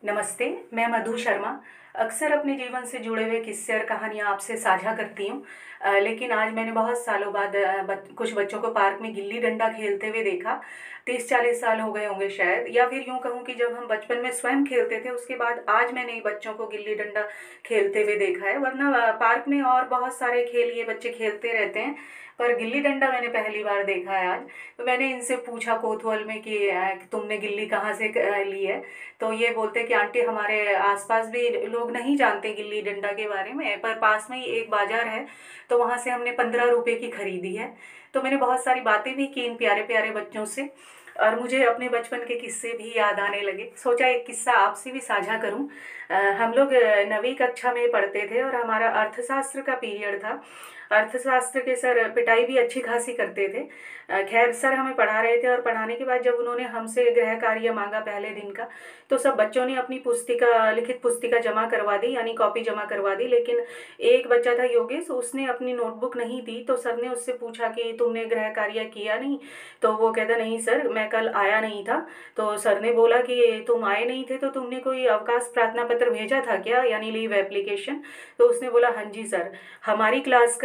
नमस्ते, मैं मधु शर्मा। अक्सर अपने जीवन से जुड़े हुए किस्से और कहानियाँ आपसे साझा करती हूँ। लेकिन आज मैंने बहुत सालों बाद कुछ बच्चों को पार्क में गिल्ली डंडा खेलते हुए देखा। 30-40 साल हो गए होंगे शायद, या फिर यूँ कहूँ कि जब हम बचपन में स्वयं खेलते थे उसके बाद आज मैंने बच्चों को गिल्ली डंडा खेलते हुए देखा है। वरना पार्क में और बहुत सारे खेल ये बच्चे खेलते रहते हैं, पर गिल्ली डंडा मैंने पहली बार देखा है आज। तो मैंने इनसे पूछा कौतूहल में कि तुमने गिल्ली कहाँ से ली है। तो ये बोलते कि आंटी हमारे आसपास भी लोग नहीं जानते गिल्ली डंडा के बारे में, पर पास में ही एक बाजार है तो वहाँ से हमने 15 रुपए की खरीदी है। तो मैंने बहुत सारी बातें भी की इन प्यारे प्यारे बच्चों से, और मुझे अपने बचपन के किस्से भी याद आने लगे। सोचा एक किस्सा आपसे भी साझा करूं। हम लोग 9वीं कक्षा में पढ़ते थे और हमारा अर्थशास्त्र का पीरियड था। अर्थशास्त्र के सर पिटाई भी अच्छी खासी करते थे। खैर सर हमें पढ़ा रहे थे और पढ़ाने के बाद जब उन्होंने हमसे गृह कार्य मांगा पहले दिन का, तो सब बच्चों ने अपनी पुस्तिका, लिखित पुस्तिका जमा करवा दी, यानी कॉपी जमा करवा दी। लेकिन एक बच्चा था योगेश, उसने अपनी नोटबुक नहीं दी। तो सर ने उससे पूछा कि तुमने गृह कार्य किया नहीं? तो वो कहता नहीं सर, मैं कल आया नहीं था। तो सर ने बोला कि तुम आए नहीं थे तो तुमने कोई अवकाश प्रार्थना पत्र भेजा था क्या, यानी लीव एप्लीकेशन? तो उसने बोला हाँ जी सर। हमारी क्लास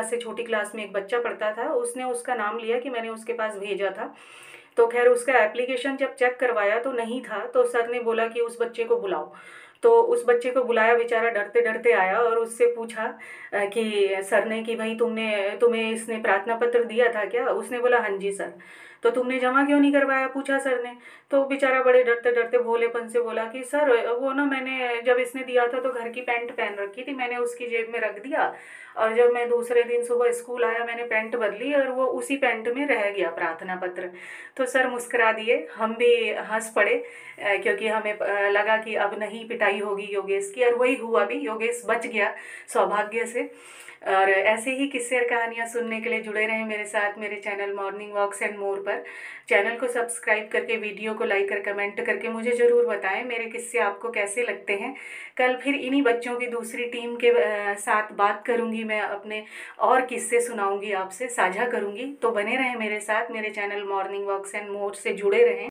से छोटी क्लास में एक बच्चा पढ़ता था, उसने उसका नाम लिया कि मैंने उसके पास भेजा था। तो खैर उसका एप्लीकेशन जब चेक करवाया तो नहीं था। तो सर ने बोला कि उस बच्चे को बुलाओ। तो उस बच्चे को बुलाया, बेचारा डरते डरते आया और उससे पूछा कि सर ने कि भाई तुम्हें इसने प्रार्थना पत्र दिया था क्या? उसने बोला हाँ जी सर। तो तुमने जमा क्यों नहीं करवाया, पूछा सर ने। तो बेचारा बड़े डरते डरते भोलेपन से बोला कि सर वो ना, मैंने जब इसने दिया था तो घर की पैंट पहन रखी थी, मैंने उसकी जेब में रख दिया, और जब मैं दूसरे दिन सुबह स्कूल आया मैंने पैंट बदली और वो उसी पैंट में रह गया प्रार्थना पत्र। तो सर मुस्कुरा दिए, हम भी हंस पड़े, क्योंकि हमें लगा कि अब नहीं पिटाई होगी योगेश की, और वही हुआ भी, योगेश बच गया सौभाग्य से। और ऐसे ही किस्से और कहानियाँ सुनने के लिए जुड़े रहें मेरे साथ मेरे channel morning walks and more पर। चैनल को सब्सक्राइब करके, वीडियो को लाइक और कमेंट करके मुझे ज़रूर बताएं मेरे किस्से आपको कैसे लगते हैं। कल फिर इन्हीं बच्चों की दूसरी टीम के साथ बात करूंगी मैं, अपने और किस्से सुनाऊंगी, आपसे साझा करूंगी। तो बने रहें मेरे साथ, मेरे channel morning walks and more से जुड़े रहें।